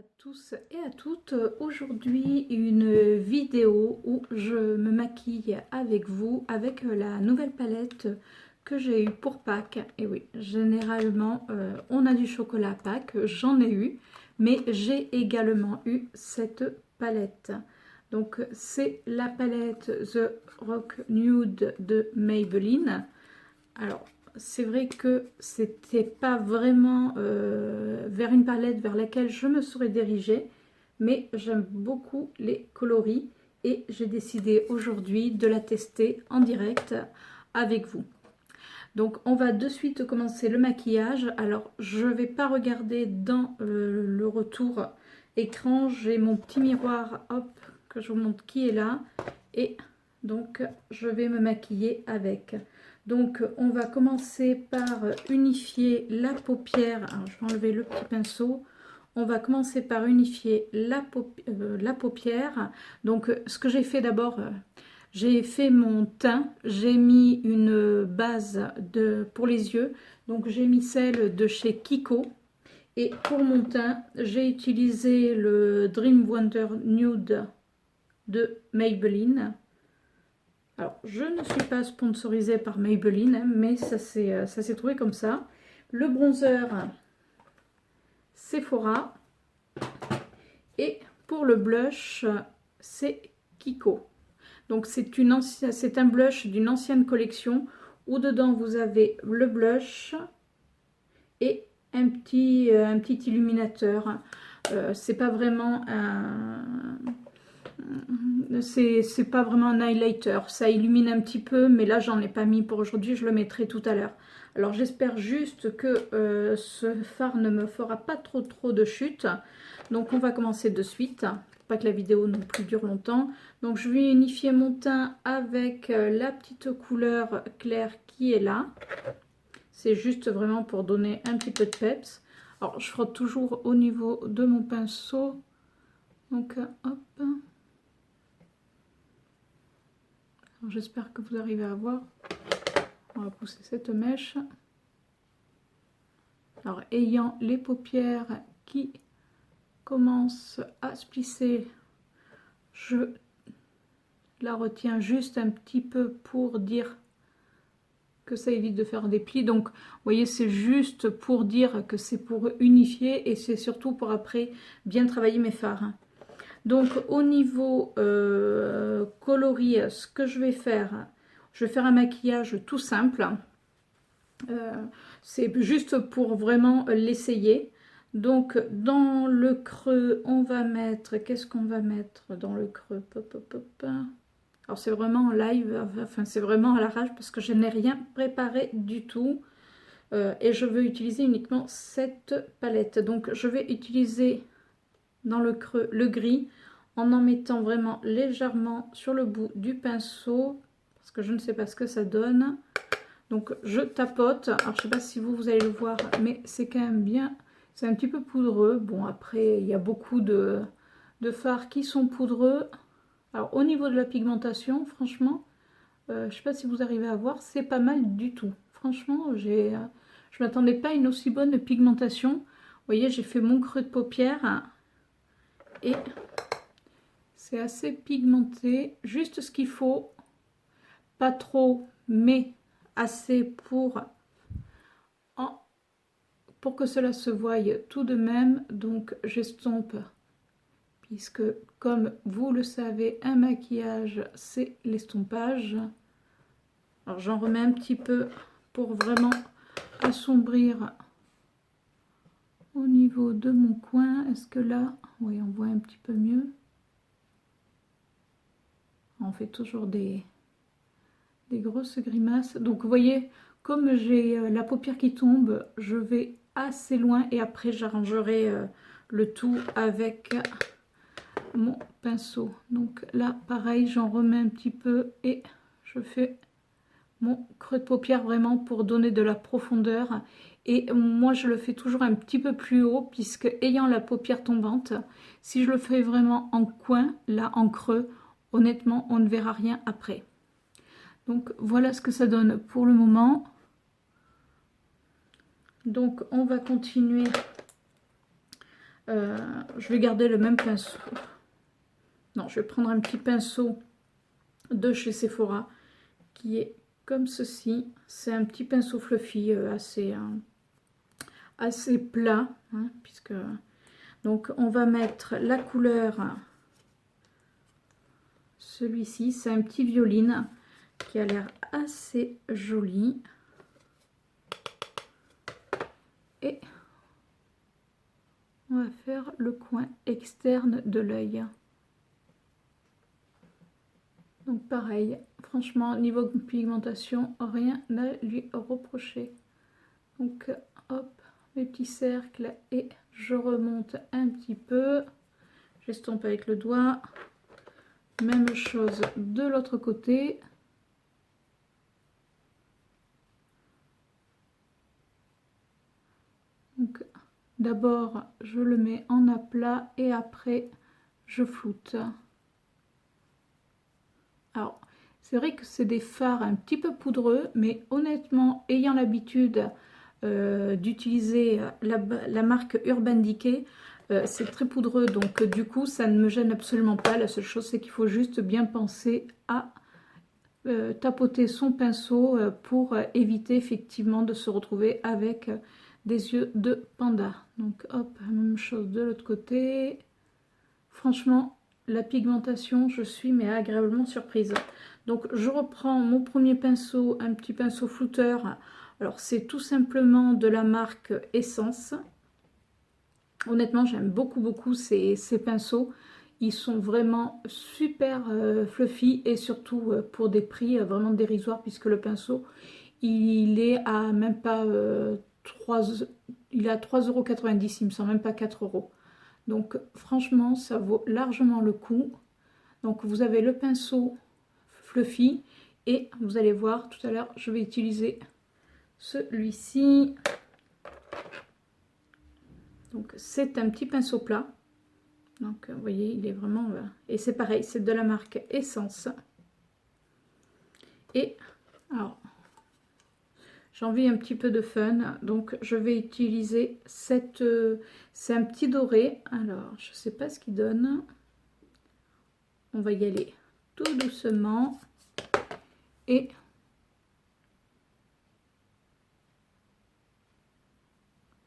à tous et à toutes. Aujourd'hui, une vidéo où je me maquille avec vous avec la nouvelle palette que j'ai eue pour Pâques. Et oui, généralement, on a du chocolat à Pâques, j'en ai eu, mais j'ai également eu cette palette. Donc, c'est la palette The Rock Nude de Maybelline. Alors, c'est vrai que c'était pas vraiment vers une palette vers laquelle je me serais dirigée, mais j'aime beaucoup les coloris et j'ai décidé aujourd'hui de la tester en direct avec vous. Donc on va de suite commencer le maquillage. Alors je vais pas regarder dans le retour écran, j'ai mon petit miroir, hop, que je vous montre qui est là, et donc je vais me maquiller avec. Donc on va commencer par unifier la paupière. Alors, je vais enlever le petit pinceau. On va commencer par unifier la paupière. Donc ce que j'ai fait d'abord, j'ai fait mon teint. J'ai mis une base pour les yeux. Donc j'ai mis celle de chez Kiko. Et pour mon teint, j'ai utilisé le Dream Wonder Nude de Maybelline. Alors, je ne suis pas sponsorisée par Maybelline, hein, mais ça s'est trouvé comme ça. Le bronzer Sephora. Et pour le blush, c'est Kiko. Donc, c'est un blush d'une ancienne collection où dedans, vous avez le blush et un petit illuminateur. C'est pas vraiment c'est pas vraiment un highlighter, ça illumine un petit peu, mais là j'en ai pas mis pour aujourd'hui, je le mettrai tout à l'heure. Alors j'espère juste que ce fard ne me fera pas trop de chute. Donc on va commencer de suite, pour pas que la vidéo non plus dure longtemps. Donc je vais unifier mon teint avec la petite couleur claire qui est là. C'est juste vraiment pour donner un petit peu de peps. Alors je frotte toujours au niveau de mon pinceau. Donc hop. J'espère que vous arrivez à voir. On va pousser cette mèche. Alors, ayant les paupières qui commencent à se plisser, je la retiens juste un petit peu pour dire que ça évite de faire des plis. Donc, vous voyez, c'est juste pour dire que c'est pour unifier et c'est surtout pour après bien travailler mes fards. Donc au niveau coloris, ce que je vais faire un maquillage tout simple. C'est juste pour vraiment l'essayer. Donc dans le creux, on va mettre, qu'est-ce qu'on va mettre dans le creux? Alors c'est vraiment en live, enfin c'est vraiment à l'arrache parce que je n'ai rien préparé du tout. Et je veux utiliser uniquement cette palette. Donc je vais utiliser dans le creux le gris en mettant vraiment légèrement sur le bout du pinceau parce que je ne sais pas ce que ça donne. Donc je tapote. Alors je sais pas si vous allez le voir, mais c'est quand même bien, c'est un petit peu poudreux. Bon, après il y a beaucoup de fards qui sont poudreux. Alors au niveau de la pigmentation, franchement, je sais pas si vous arrivez à voir, c'est pas mal du tout. Franchement, je m'attendais pas à une aussi bonne pigmentation. Vous voyez, j'ai fait mon creux de paupière et c'est assez pigmenté, juste ce qu'il faut, pas trop, mais assez pour que cela se voie tout de même. Donc j'estompe, puisque comme vous le savez, un maquillage c'est l'estompage. Alors j'en remets un petit peu pour vraiment assombrir au niveau de mon coin. Est-ce que là, oui, on voit un petit peu mieux? On fait toujours des grosses grimaces. Donc vous voyez, comme j'ai la paupière qui tombe, je vais assez loin et après j'arrangerai le tout avec mon pinceau. Donc là pareil, j'en remets un petit peu et je fais mon creux de paupière vraiment pour donner de la profondeur. Et moi je le fais toujours un petit peu plus haut, puisque ayant la paupière tombante, si je le fais vraiment en coin, là en creux, honnêtement on ne verra rien après. Donc voilà ce que ça donne pour le moment. Donc on va continuer je vais garder le même pinceau. Non, je vais prendre un petit pinceau de chez Sephora qui est comme ceci. C'est un petit pinceau fluffy assez plat, hein, puisque donc on va mettre la couleur, celui-ci, c'est un petit violine qui a l'air assez joli. Et on va faire le coin externe de l'œil. Donc pareil, franchement, niveau pigmentation, rien à lui reprocher. Donc hop, mes petits cercles et je remonte un petit peu. J'estompe avec le doigt. Même chose de l'autre côté. Donc d'abord, je le mets en aplat et après, je floute. Alors, c'est vrai que c'est des fards un petit peu poudreux, mais honnêtement, ayant l'habitude d'utiliser la marque Urban Decay, c'est très poudreux, donc du coup, ça ne me gêne absolument pas. La seule chose, c'est qu'il faut juste bien penser à tapoter son pinceau pour éviter effectivement de se retrouver avec des yeux de panda. Donc hop, même chose de l'autre côté. Franchement, la pigmentation, je suis mais agréablement surprise. Donc je reprends mon premier pinceau, un petit pinceau flouteur. Alors c'est tout simplement de la marque Essence. Honnêtement, j'aime beaucoup ces pinceaux. Ils sont vraiment super fluffy et surtout pour des prix vraiment dérisoires, puisque le pinceau, il est à même pas 3, il est à 3,90 €, il me semble même pas 4 €. Donc franchement, ça vaut largement le coup. Donc vous avez le pinceau fluffy et vous allez voir tout à l'heure, je vais utiliser celui-ci. Donc c'est un petit pinceau plat. Donc vous voyez, il est vraiment... et c'est pareil, c'est de la marque Essence. Et alors, j'ai envie un petit peu de fun, donc je vais utiliser cette... c'est un petit doré. Alors, je sais pas ce qu'il donne. On va y aller tout doucement. Et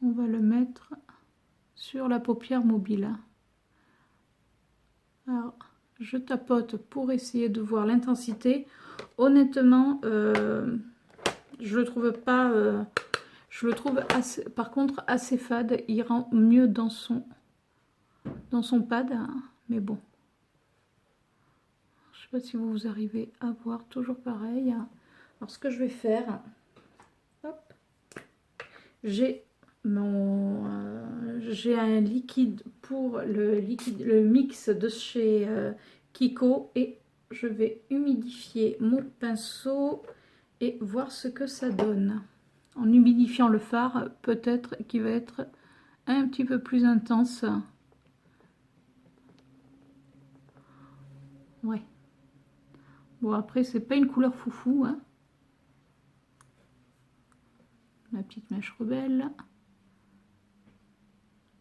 on va le mettre sur la paupière mobile. Alors, je tapote pour essayer de voir l'intensité. Honnêtement, je le trouve pas... je le trouve assez, par contre assez fade. Il rend mieux dans son pad, hein, mais bon. Je sais pas si vous arrivez à voir, toujours pareil. Alors ce que je vais faire, hop, j'ai un liquide pour le mix de chez Kiko et je vais humidifier mon pinceau et voir ce que ça donne. En humidifiant le fard, peut-être qu'il va être un petit peu plus intense. Ouais. Bon, après, c'est pas une couleur foufou, hein. Ma petite mèche rebelle.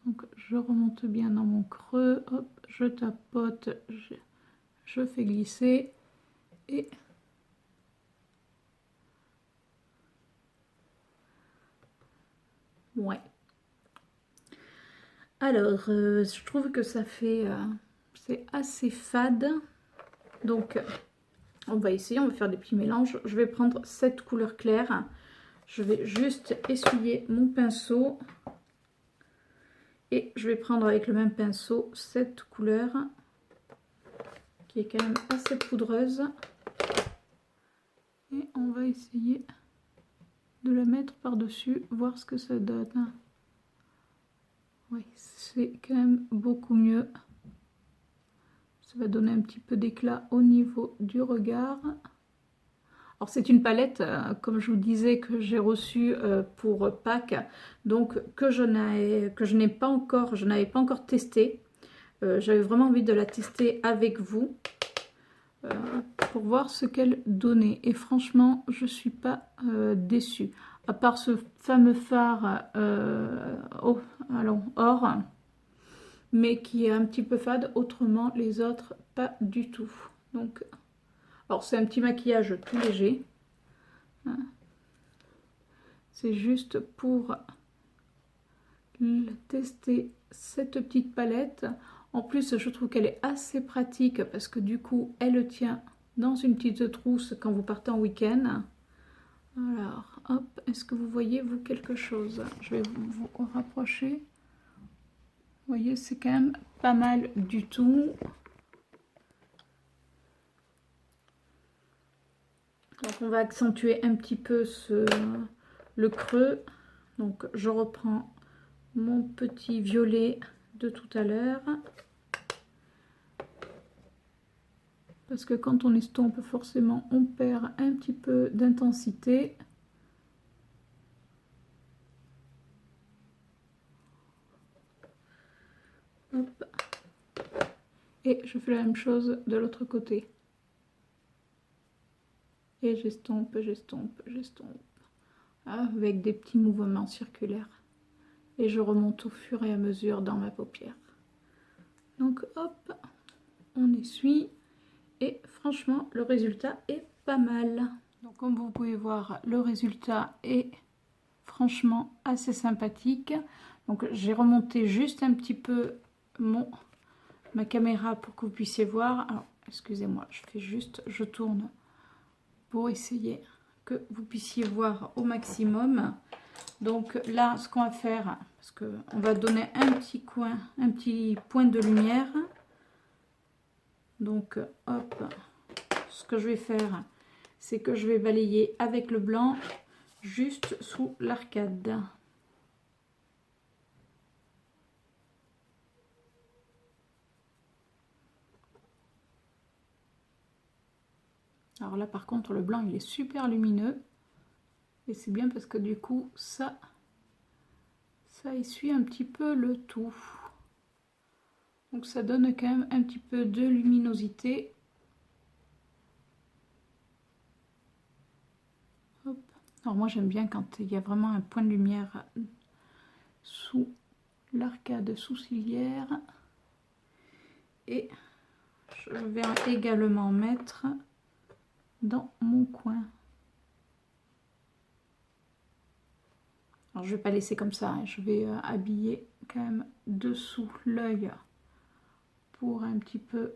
Donc, je remonte bien dans mon creux. Hop, je tapote, je fais glisser. Et... ouais. Alors, je trouve que ça fait... c'est assez fade. Donc, on va essayer, on va faire des petits mélanges. Je vais prendre cette couleur claire. Je vais juste essuyer mon pinceau. Et je vais prendre avec le même pinceau cette couleur qui est quand même assez poudreuse. Et on va essayer de la mettre par-dessus, voir ce que ça donne. Oui, c'est quand même beaucoup mieux. Ça va donner un petit peu d'éclat au niveau du regard. Alors c'est une palette, comme je vous disais, que j'ai reçue pour Pâques, donc que je n'avais pas encore testé. J'avais vraiment envie de la tester avec vous pour voir ce qu'elle donnait. Et franchement, je ne suis pas déçue. À part ce fameux fard or, mais qui est un petit peu fade. Autrement, les autres, pas du tout. Donc, alors c'est un petit maquillage tout léger. C'est juste pour tester cette petite palette. En plus, je trouve qu'elle est assez pratique parce que du coup, elle tient dans une petite trousse quand vous partez en week-end. Alors, hop, est-ce que vous voyez, vous, quelque chose? Je vais vous rapprocher. Vous voyez, c'est quand même pas mal du tout. Donc, on va accentuer un petit peu le creux. Donc, je reprends mon petit violet de tout à l'heure. Parce que quand on estompe, forcément, on perd un petit peu d'intensité. Hop. Et je fais la même chose de l'autre côté. Et j'estompe, j'estompe, j'estompe. Avec des petits mouvements circulaires. Et je remonte au fur et à mesure dans ma paupière. Donc hop, on essuie. Et franchement, le résultat est pas mal. Donc comme vous pouvez voir, le résultat est franchement assez sympathique. Donc j'ai remonté juste un petit peu ma caméra pour que vous puissiez voir. Alors excusez-moi, je tourne pour essayer que vous puissiez voir au maximum. Donc là, ce qu'on va faire, parce qu'on va donner un petit point de lumière. Donc hop, ce que je vais faire, c'est que je vais balayer avec le blanc juste sous l'arcade. Alors là par contre le blanc il est super lumineux et c'est bien parce que du coup ça essuie un petit peu le tout. Donc ça donne quand même un petit peu de luminosité. Hop. Alors moi j'aime bien quand il y a vraiment un point de lumière sous l'arcade sourcilière. Et je vais également mettre dans mon coin. Alors je vais pas laisser comme ça, hein. Je vais habiller quand même dessous l'œil pour un petit peu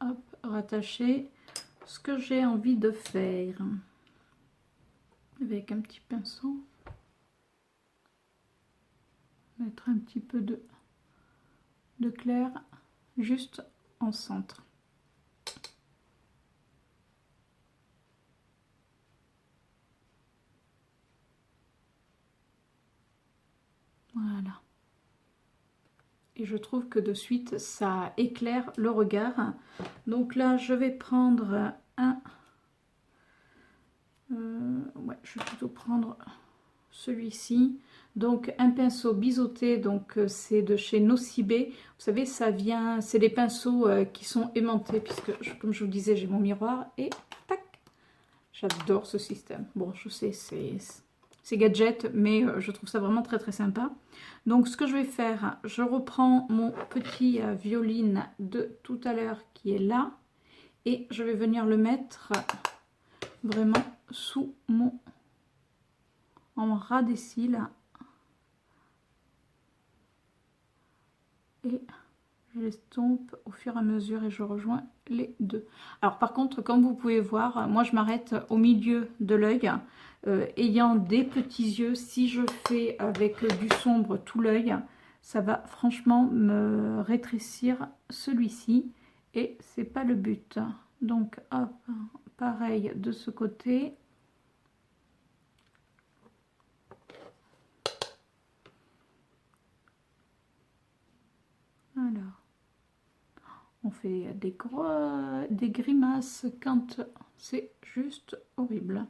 hop, rattacher ce que j'ai envie de faire avec un petit pinceau. Mettre un petit peu de clair juste en centre. Voilà. Et je trouve que de suite ça éclaire le regard. Donc là je vais prendre ouais, je vais plutôt prendre celui-ci. Donc un pinceau biseauté, donc c'est de chez Nocibé. Vous savez, ça vient, c'est des pinceaux qui sont aimantés, puisque comme je vous disais, j'ai mon miroir et tac, j'adore ce système. Bon, je sais, c'est gadget, mais je trouve ça vraiment très très sympa. Donc ce que je vais faire, je reprends mon petit violine de tout à l'heure qui est là, et je vais venir le mettre vraiment sous en ras des cils. Et j'estompe au fur et à mesure et je rejoins les deux. Alors par contre, comme vous pouvez voir, moi je m'arrête au milieu de l'œil. Ayant des petits yeux, si je fais avec du sombre tout l'œil, ça va franchement me rétrécir celui-ci et c'est pas le but. Donc hop, pareil de ce côté. Alors, on fait des grimaces quand c'est juste horrible.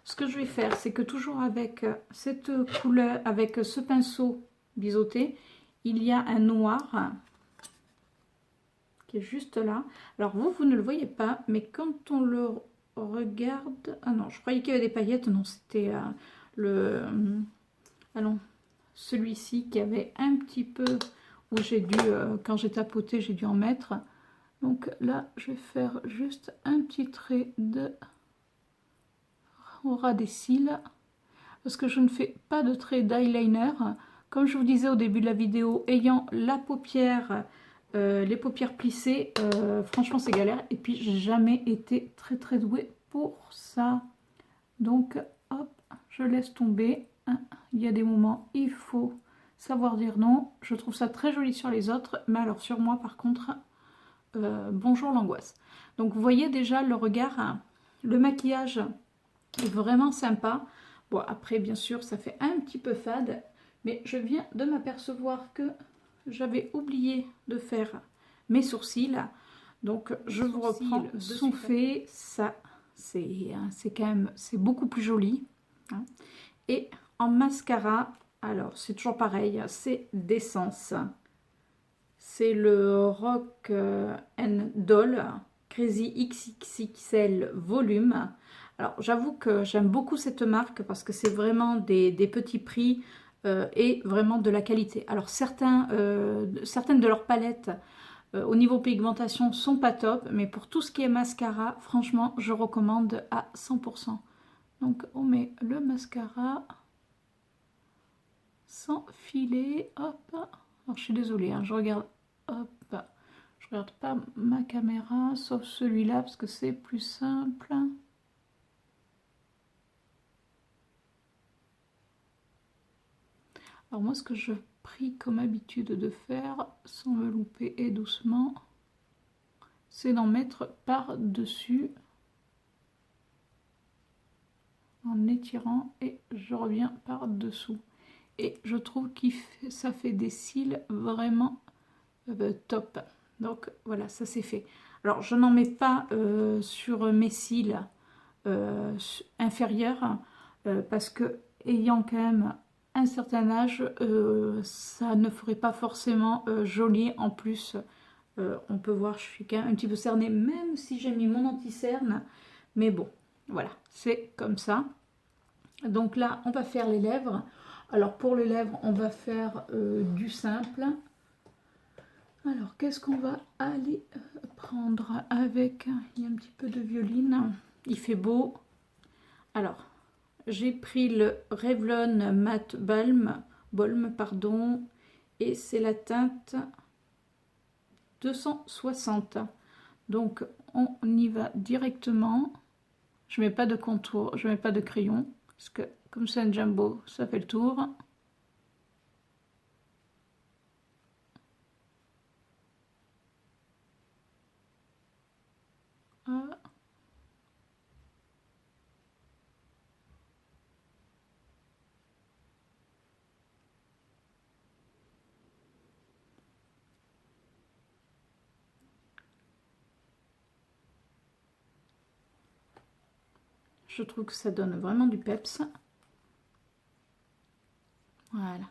Ce que je vais faire, c'est que toujours avec cette couleur, avec ce pinceau biseauté, il y a un noir qui est juste là. Alors vous ne le voyez pas, mais quand on le regarde... Ah non, je croyais qu'il y avait des paillettes. Non, c'était allons, celui-ci qui avait un petit peu où j'ai dû, quand j'ai tapoté, j'ai dû en mettre. Donc là, je vais faire juste un petit trait au ras des cils, parce que je ne fais pas de trait d'eyeliner. Comme je vous disais au début de la vidéo, ayant la paupière, les paupières plissées, franchement c'est galère. Et puis j'ai jamais été très douée pour ça. Donc hop, je laisse tomber. Il y a des moments, il faut savoir dire non. Je trouve ça très joli sur les autres, mais alors sur moi par contre, bonjour l'angoisse. Donc vous voyez déjà le regard, hein, le maquillage est vraiment sympa. Bon après bien sûr ça fait un petit peu fade, mais je viens de m'apercevoir que j'avais oublié de faire mes sourcils. Donc je vous reprends, sont faits, ça c'est quand même, c'est beaucoup plus joli, hein. Et en mascara, alors c'est toujours pareil, c'est d'Essence. C'est le Rock and Doll Crazy XXXL Volume. Alors j'avoue que j'aime beaucoup cette marque parce que c'est vraiment des petits prix et vraiment de la qualité. Alors certaines de leurs palettes au niveau pigmentation sont pas top, mais pour tout ce qui est mascara, franchement je recommande à 100%. Donc on met le mascara sans filet, hop. Alors je suis désolée, hein, je regarde, hop, je regarde pas ma caméra, sauf celui-là parce que c'est plus simple. Alors moi ce que je pris comme habitude de faire, sans me louper et doucement, c'est d'en mettre par-dessus, en étirant, et je reviens par-dessous. Et je trouve que ça fait des cils vraiment top. Donc voilà, ça c'est fait. Alors je n'en mets pas sur mes cils inférieurs parce que ayant quand même un certain âge, ça ne ferait pas forcément joli. En plus, on peut voir, je suis quand même un petit peu cernée, même si j'ai mis mon anti-cerne. Mais bon, voilà, c'est comme ça. Donc là, on va faire les lèvres. Alors pour les lèvres, on va faire du simple. Alors, qu'est-ce qu'on va aller prendre avec? Il y a un petit peu de violine. Il fait beau. Alors, j'ai pris le Revlon Matte Balm, pardon, et c'est la teinte 260. Donc, on y va directement. Je mets pas de contour, je mets pas de crayon, parce que comme c'est un jumbo, ça fait le tour. Je trouve que ça donne vraiment du peps. Voilà.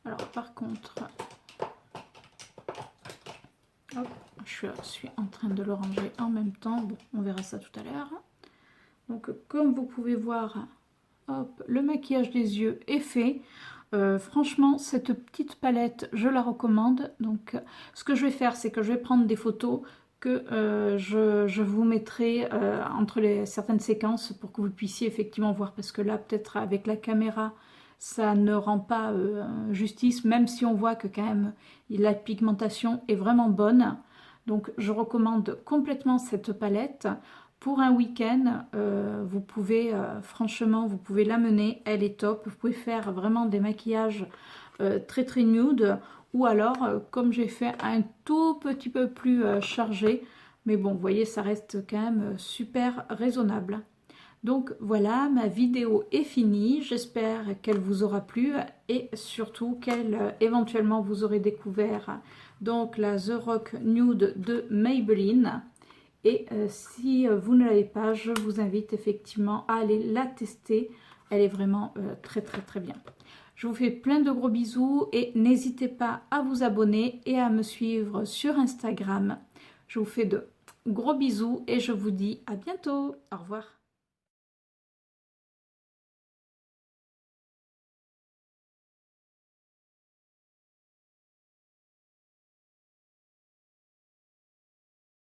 Alors par contre, hop, je suis en train de le ranger en même temps. Bon, on verra ça tout à l'heure. Donc comme vous pouvez voir, hop, le maquillage des yeux est fait. Franchement, cette petite palette, je la recommande. Donc ce que je vais faire, c'est que je vais prendre des photos que je vous mettrai entre certaines séquences pour que vous puissiez effectivement voir. Parce que là, peut-être avec la caméra, ça ne rend pas justice, même si on voit que quand même la pigmentation est vraiment bonne. Donc je recommande complètement cette palette. Pour un week-end, vous pouvez, franchement, vous pouvez l'amener, elle est top. Vous pouvez faire vraiment des maquillages très nude, ou alors, comme j'ai fait, un tout petit peu plus chargé. Mais bon, vous voyez, ça reste quand même super raisonnable. Donc voilà, ma vidéo est finie. J'espère qu'elle vous aura plu et surtout qu'elle, éventuellement, vous aurez découvert donc la The Rock Nude de Maybelline. Et si vous ne l'avez pas, je vous invite effectivement à aller la tester. Elle est vraiment très bien. Je vous fais plein de gros bisous et n'hésitez pas à vous abonner et à me suivre sur Instagram. Je vous fais de gros bisous et je vous dis à bientôt. Au revoir.